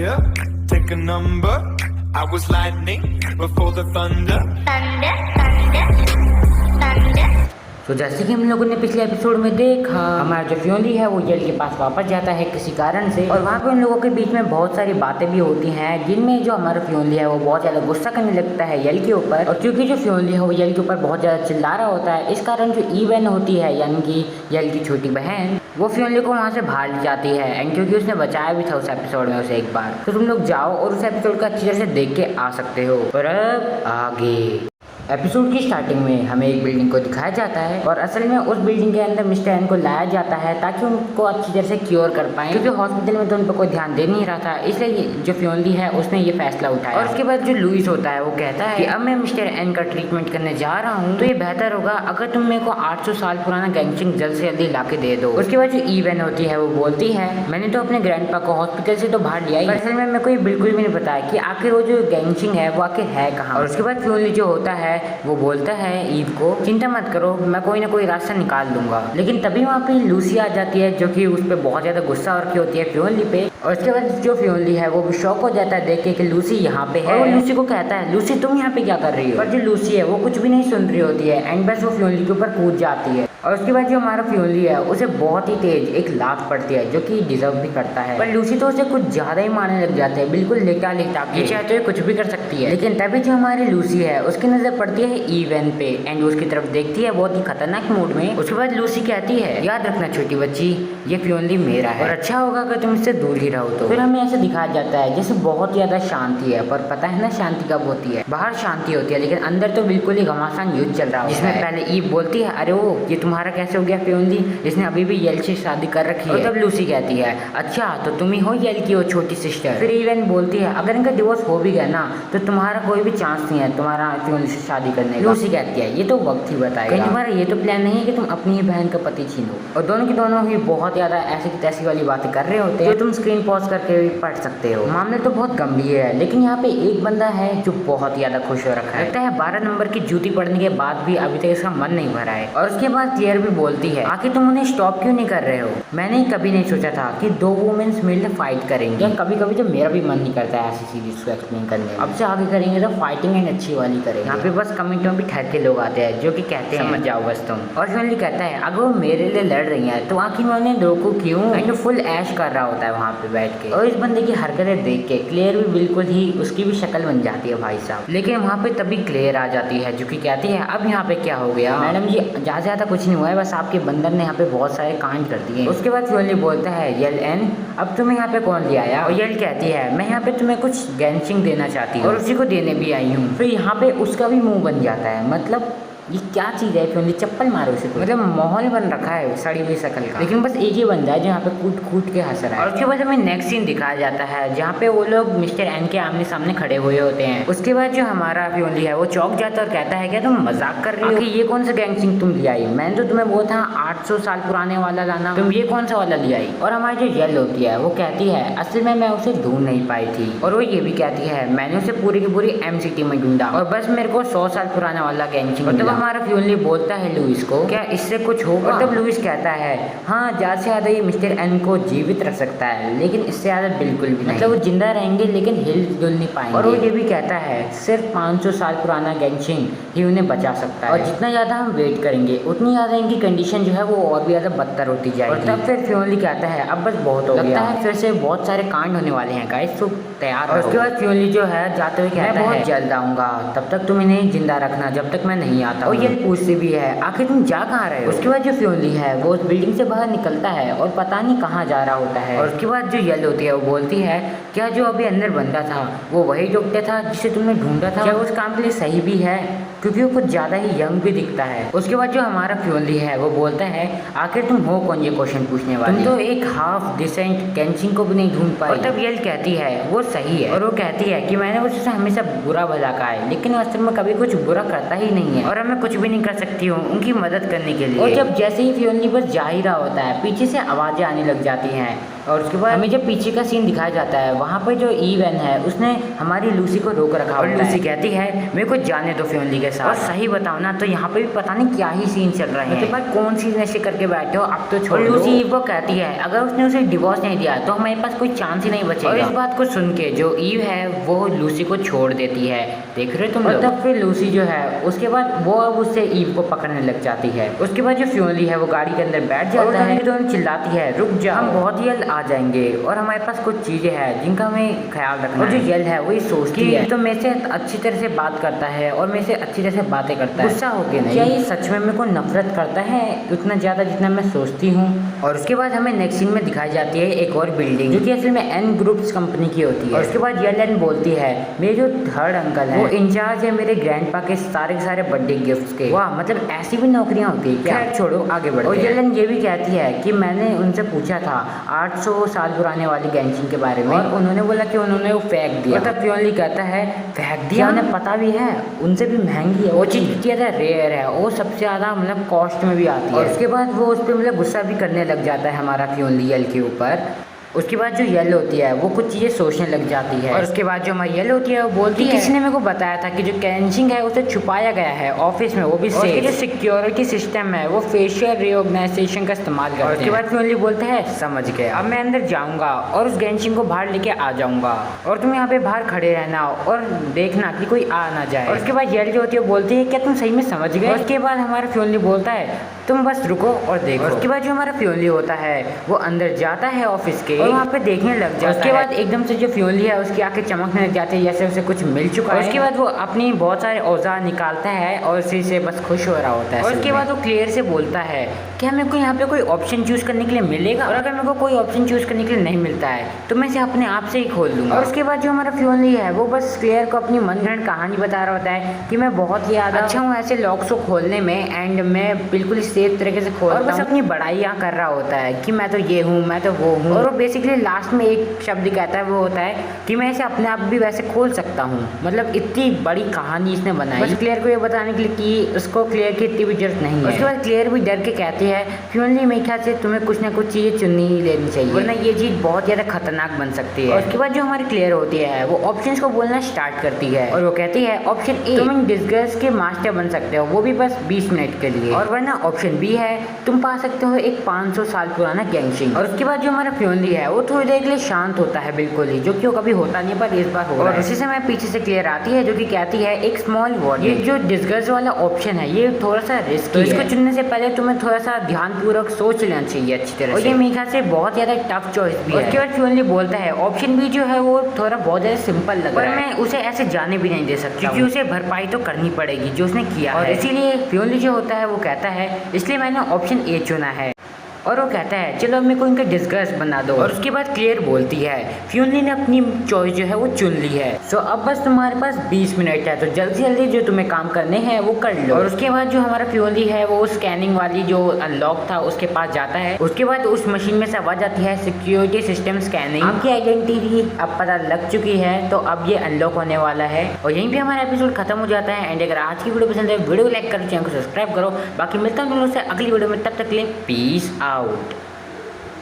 here, take a number. I was lightning before the thunder. तो जैसे कि हम लोगों ने पिछले एपिसोड में देखा, हमारा जो फ्योनली है वो यल के पास वापस जाता है किसी कारण से, और वहाँ पे उन लोगों के बीच में बहुत सारी बातें भी होती हैं जिनमें जो हमारा फ्योनली है वो बहुत ज़्यादा गुस्सा करने लगता है यल के ऊपर। और क्योंकि जो फ्योनली है वो यल के ऊपर बहुत ज़्यादा चिल्ला रहा होता है, इस कारण जो ईवन होती है यानी कि यल की छोटी बहन, वो फ्योनली को वहाँ से बाहर ले जाती है। एंड क्योंकि उसने बचाया भी था उस एपिसोड में उसे एक बार, तो तुम लोग जाओ और उस एपिसोड का अच्छी तरह से देख के आ सकते हो। पर अब आगे एपिसोड की स्टार्टिंग में हमें एक बिल्डिंग को दिखाया जाता है, और असल में उस बिल्डिंग के अंदर मिस्टर एन को लाया जाता है ताकि उनको अच्छी तरह से क्योर कर पाए, क्योंकि हॉस्पिटल में तो उन पर कोई ध्यान दे नहीं रहा था, इसलिए जो फ्योनली है उसने ये फैसला उठाया। और उसके बाद जो लुइस होता है वो कहता है कि अब मैं मिस्टर एन का ट्रीटमेंट करने जा रहा हूँ, तो ये बेहतर होगा अगर तुम मेरे को 800 साल पुराना गैंगचिंग जल्द से जल्दी ला के दे दो। उसके बाद जो ईवन होती है वो बोलती है, मैंने तो अपने ग्रैंडपा को हॉस्पिटल से तो बाहर लिया ही, असल में मेरे को ये बिल्कुल भी नहीं पता है कि आखिर वो जो गैंगचिंग है वो आखिर है कहाँ। और उसके बाद फ्योनली जो होता है वो बोलता है ईव को, चिंता मत करो, मैं कोई ना कोई रास्ता निकाल दूंगा। लेकिन तभी वहाँ पे लूसी आ जाती है जो कि उस पर बहुत ज्यादा गुस्सा और की होती है फ्योनली पे। और उसके बाद जो फ्योनली है वो भी शॉक हो जाता है देख के कि लूसी यहाँ पे है, और वो लूसी को कहता है, लूसी तुम यहाँ पे क्या कर रही हो। पर जो लूसी है वो कुछ भी नहीं सुन रही होती है, एंड बस वो फ्योनली के ऊपर कूद जाती है। और उसके बाद जो हमारा फ्योनली है उसे बहुत ही तेज एक लात पड़ती है जो कि डिजर्व भी करता है, पर लूसी तो उसे कुछ ज्यादा ही मारने लग जाते हैं, बिल्कुल लेटा लेटा के, चाहते हुए कुछ भी कर सकती है। लेकिन तभी जो हमारी लूसी है उसकी नजर पड़ती है ईवन पे, एंड उसकी तरफ देखती है बहुत ही खतरनाक मूड में। उसके बाद लूसी कहती है, याद रखना छोटी बच्ची, ये फ्योनली मेरा है और अच्छा होगा अगर तुम इससे दूर ही रहो। तो फिर हमें ऐसे दिखाया जाता है जैसे बहुत ज्यादा शांति है, पर पता है ना शांति कब होती है, बाहर शांति होती है लेकिन अंदर तो बिल्कुल ही घमासान युद्ध चल रहा है, जिसमें पहले ईव बोलती है, अरे वो ये तुम्हारा कैसे हो गया फ्योनली, इसने अभी भी यल से शादी कर रखी है। और तब लूसी कहती है, अच्छा तो तुम ही हो यल की वो छोटी सिस्टर। फिर ईवन बोलती है, अगर इनका डिवोर्स हो भी गया ना तो तुम्हारा कोई भी चांस नहीं है तुम्हारा फ्योनली से शादी करने का। लूसी कहती है, ये तो वक्त ही बताएगा, कहीं तुम्हारा ये तो प्लान नहीं है कि तुम अपनी ही बहन का पति छीनो। और दोनों की दोनों ही बहुत ज्यादा ऐसी तैसी वाली बातें कर रहे होते हैं जो तुम स्क्रीन पॉज करके भी पढ़ सकते हो। मामले तो बहुत गंभीर है, लेकिन यहाँ पे एक बंदा है जो बहुत ज्यादा खुश हो रखा है, लगता है 12 नंबर की जूती पड़ने के बाद भी अभी तक इसका मन नहीं भरा है। और उसके बाद क्लियर भी बोलती है, आखिर तुम उन्हें स्टॉप क्यों नहीं कर रहे हो, मैंने कभी नहीं सोचा था कि दो वुमेन्स मिलकर फाइट करेंगे। कभी कभी तो मेरा भी मन नहीं करता है ऐसी सीरीज को एक्सप्लेन करने, अब से आगे करेंगे तो फाइटिंग एंड अच्छी वाली करेंगे। यहाँ पे बस कमेंट में भी ठहर के लोग आते हैं जो कि कहते हैं समझ जाओ बस तुम। और फ्योनली कहता है, अगर वो मेरे लिए लड़ रही है तो आखिर मैं उन्हें रोकूं क्यों। एंड फुल ऐश कर रहा होता है वहाँ पे बैठ के, और इस बंदे की हरकतें देख के क्लियर भी बिल्कुल ही उसकी भी शक्ल बन जाती है भाई साहब। लेकिन वहाँ पे तभी क्लियर आ जाती है जो कि कहती है, अब यहाँ पे क्या हो गया मैडम जी, ज्यादा कुछ नहीं हुआ है, बस आपके बंदर ने यहाँ पे बहुत सारे कांड कर दिए। उसके बाद फ्योनली बोलता है, यल एन अब तुम्हें यहाँ पे कौन ले आया। और यल कहती है, मैं यहाँ पे तुम्हें कुछ गैंगचिंग देना चाहती हूँ और उसी को देने भी आई हूँ। फिर यहाँ पे उसका भी मुंह बन जाता है, मतलब ये क्या चीज़ है, फ्योनली चप्पल मारो उसे, मतलब माहौल बन रखा है सड़ी हुई शक्ल का। लेकिन बस एक ही बंदा है जो यहाँ पे कूट कूट के हंस रहा है। और उसके बाद हमें नेक्स्ट सीन दिखाया जाता है जहाँ पे वो लोग मिस्टर एन के आमने सामने खड़े हुए होते हैं। उसके बाद जो हमारा फ्योनली है वो चौंक जाता है और कहता है, क्या तुम मजाक कर रही हो, ये कौन सा गैंगचिंग तुम ले आई, मैंने तो तुम्हें बोला था 800 साल पुराने वाला लाना, तुम ये कौन सा वाला ले आई। और हमारी जो यल होती है वो कहती है, असल में मैं उसे ढूंढ नहीं पाई थी। और वो ये भी कहती है, मैंने उसे पूरी की पूरी MCT में ढूंढा और बस मेरे को 100 साल पुराना वाला गैंगचिंग। और तब हमारा फ्योनली बोलता है लुइस को, क्या इससे कुछ होगा। और तब लुइस कहता है, हाँ ज्यादा से ज्यादा ये मिस्टर एन को जीवित रख सकता है, लेकिन इससे ज्यादा बिल्कुल भी नहीं, मतलब वो जिंदा रहेंगे लेकिन हिल डुल नहीं पाएंगे। और वो ये भी कहता है, सिर्फ 500 साल पुराना गैंगचिंग ही उन्हें बचा सकता है, और जितना ज्यादा हम वेट करेंगे उतनी ज्यादा इनकी कंडीशन जो है वो और भी ज्यादा बदतर होती जाएगी। और तब फिर फ्योनली कहता है, अब बस बहुत हो गया, लगता है फिर से बहुत सारे कांड होने वाले हैं गाइस, तो तैयार। और उसके बाद फ्योनली जो है जाते हुए कहता है, बहुत जल्द आऊंगा, तब तक तुम इन्हें जिंदा रखना जब तक मैं नहीं आता। और ये पूछती भी है, आखिर तुम जा कहाँ रहे हो। उसके बाद जो फ्योनली है वो उस बिल्डिंग से बाहर निकलता है और पता नहीं कहाँ जा रहा होता है। और उसके बाद जो यल होती है वो बोलती है, क्या जो अभी अंदर बंदा था वो वही डॉक्टर था जिसे तुमने ढूंढा था, क्या उस काम के लिए सही भी है, क्योंकि वो कुछ ज्यादा ही यंग भी दिखता है। उसके बाद जो हमारा फ्योनली है वो बोलता है, आखिर तुम हो कौन ये क्वेश्चन पूछने वाले, तुम तो एक हाफ डिसेंट गैंगचिंग को भी नहीं ढूंढ पाई। और तब यल कहती है, वो सही है, और वो कहती है कि मैंने उससे हमेशा बुरा भला कहा है, लेकिन वास्तव में कभी कुछ बुरा करता ही नहीं है। और हमें मैं कुछ भी नहीं कर सकती हूँ उनकी मदद करने के लिए। और जब जैसे ही फियोनली बस जा ही रहा होता है, पीछे से आवाज़ें आने लग जाती हैं और उसके बाद हमें जब पीछे का सीन दिखाया जाता है, वहाँ पर जो ईवन है उसने हमारी लूसी को रोक रखा और लूसी कहती है मेरे को जाने दो फियोनली के साथ। और सही बताओ ना तो यहाँ पे भी पता नहीं क्या ही सीन चल रहे हैं। उसके बाद कौन सी नशे करके बैठे हो, अब तो छोड़। लूसी ईव को कहती है अगर उसने उसे डिवोर्स नहीं दिया तो हमारे पास कोई चांस ही नहीं बचेगा। और इस बात को सुन के जो ईव है वो लूसी को छोड़ देती है, देख रहे हो तुम लोग। तब फिर लूसी जो है उसके बाद वो अब उससे ईव को पकड़ने लग जाती है। उसके बाद जो फियोनली है वो गाड़ी के अंदर बैठ जाता है, दोनों चिल्लाती है रुक जा, हम बहुत ही जल्द आ जाएंगे और हमारे पास कुछ चीजें हैं जिनका हमें ख्याल रखना। और जो यल है वही सोचती है तो मेरे से अच्छी तरह से बात करता है और मेरे से अच्छी तरह से बातें करता है, गुस्सा होके नहीं। क्या ये सच में मेरे को नफरत करता है उतना ज्यादा जितना मैं सोचती हूँ। और उसके बाद हमें नेक्स्ट सीन में दिखाई जाती है एक और बिल्डिंग जो कि असल में एन ग्रुप्स कंपनी की होती है। और उसके बाद येलन बोलती है मेरे जो थर्ड अंकल है वो इंचार्ज है मेरे ग्रैंडपा के सारे बर्थडे गिफ्ट्स के। वाह, मतलब ऐसी भी नौकरियां होती है क्या। छोड़ो आगे बढ़ो। और येलन ये भी कहती है कि मैंने उनसे पूछा था 800 साल पुराने वाली गेंशिन के बारे में और उन्होंने बोला कि उन्होंने वो फेंक दिया। तब फियोनली कहता है फेंक दिया, उन्हें पता भी है उनसे भी महंगी है वो चीज़, ज़्यादा रेयर है, वो सबसे ज़्यादा मतलब कॉस्ट में भी आती है। और उसके बाद वो उस पर मतलब गुस्सा भी करने लग जाता है हमारा फियोनली यल के ऊपर। उसके बाद जो यल होती है वो कुछ चीज़ें सोचने लग जाती है। और उसके बाद जो हमारी यल होती है वो बोलती है किसी ने मेरे को बताया था कि जो कैंशिंग है उसे छुपाया गया है ऑफिस में, वो भी और जो सिक्योरिटी सिस्टम है वो फेशियल रिकॉग्नाइजेशन का इस्तेमाल करते हैं। उसके बाद फियोनली बोलता है समझ गए, अब मैं अंदर जाऊंगा और उस कैंशिंग को बाहर लेके आ जाऊंगा और तुम यहाँ पे बाहर खड़े रहना और देखना कि कोई आ ना जाए। और उसके बाद यल जो होती है बोलती है क्या तुम सही में समझ गए। उसके बाद हमारा फियोनली बोलता है तुम बस रुको और देखो। उसके बाद जो हमारा फियोनली होता है वो अंदर जाता है ऑफिस के और वहाँ पे देखने लग जाता है। उसके बाद एकदम से जो फियोनली है उसकी आंखें चमकने लग जाती है जैसे उसे कुछ मिल चुका है। उसके बाद वो अपनी बहुत सारे औजार निकालता है और उसी से बस खुश हो रहा होता है। और उसके बाद वो क्लियर से बोलता है क्या मेरे को यहाँ पे कोई ऑप्शन चूज करने के लिए मिलेगा, और अगर मेरे को कोई ऑप्शन चूज करने के लिए नहीं मिलता है तो मैं इसे अपने आप से ही खोल दूंगा। और उसके बाद जो हमारा फियोनली है वो बस क्लियर को अपनी मनगढ़ंत कहानी बता रहा होता है कि मैं बहुत ही ज़्यादा अच्छा हूँ ऐसे लॉक्स को खोलने में एंड मैं बिल्कुल सेफ तरीके से खोलता हूँ, और बस अपनी बड़ाइयाँ कर रहा होता है कि मैं तो ये हूँ मैं तो वो हूँ। और वो बेसिकली लास्ट में एक शब्द कहता है वो होता है कि मैं इसे अपने आप भी वैसे खोल सकता हूँ। मतलब इतनी बड़ी कहानी इसने बनाई बस क्लियर को ये बताने के लिए कि उसको क्लियर की इतनी भी जरूरत नहीं है। उसके बाद क्लियर भी डर के कहती है फियोनली मेरे ख्याल से तुम्हें कुछ ना कुछ चीज़ें चुननी ही लेनी चाहिए वरना ये चीज़ बहुत ज़्यादा खतरनाक बन सकती है। और उसके बाद जो हमारी क्लियर होती है वो ऑप्शंस को बोलना स्टार्ट करती है और वो कहती है ऑप्शन ए तुम डिस्गस के मास्टर बन सकते हो वो भी बस 20 मिनट के लिए, और वरना ऑप्शन बी है तुम पा सकते हो एक 500 साल पुराना गैंशिंग। और उसके बाद जो हमारा फियोनली है वो थोड़ी देर के लिए शांत होता है बिल्कुल ही, जो कि वो कभी होता नहीं पर इस बार हो रहा है। उसी समय पीछे से क्लियर आती है जो कि कहती है एक स्मॉल वर्ड, ये जो डिस्गस वाला ऑप्शन है ये थोड़ा सा रिस्की है, इसको चुनने से पहले तुम्हें थोड़ा सा ध्यानपूर्वक सोच लेना चाहिए अच्छी तरह से, और ये मेरे ख्याल से बहुत ज्यादा टफ चॉइस भी है। उसके बाद फियोनली बोलता है ऑप्शन बी जो है वो थोड़ा बहुत ज्यादा सिंपल लग रहा है पर मैं उसे ऐसे जाने भी नहीं दे सकता क्योंकि उसे भरपाई तो करनी पड़ेगी जो उसने किया है, इसीलिए फियोनली जो होता है वो कहता है इसलिए मैंने ऑप्शन ए चुना है। और वो कहता है चलो अब मेरे को इनका डिस्गस बना दो। और उसके बाद क्लियर बोलती है फियोनली ने अपनी चॉइस जो है वो चुन ली है, सो अब बस तुम्हारे पास 20 मिनट है तो जल्दी से जल्दी जो तुम्हें काम करने हैं वो कर लो। और उसके बाद जो हमारा फियोनली है वो स्कैनिंग वाली जो अनलॉक था उसके पास जाता है। उसके बाद उस मशीन में से आवाज आती है सिक्योरिटी सिस्टम स्कैनिंग, आपकी आइडेंटिटी अब पता लग चुकी है तो अब ये अनलॉक होने वाला है। और यहीं पे हमारा एपिसोड खत्म हो जाता है। एंड अगर आज की वीडियो पसंद है वीडियो को लाइक करो, चैनल को सब्सक्राइब करो। बाकी मिलता हूँ तुम लोगों से अगली वीडियो में, तब तक के लिए पीस out.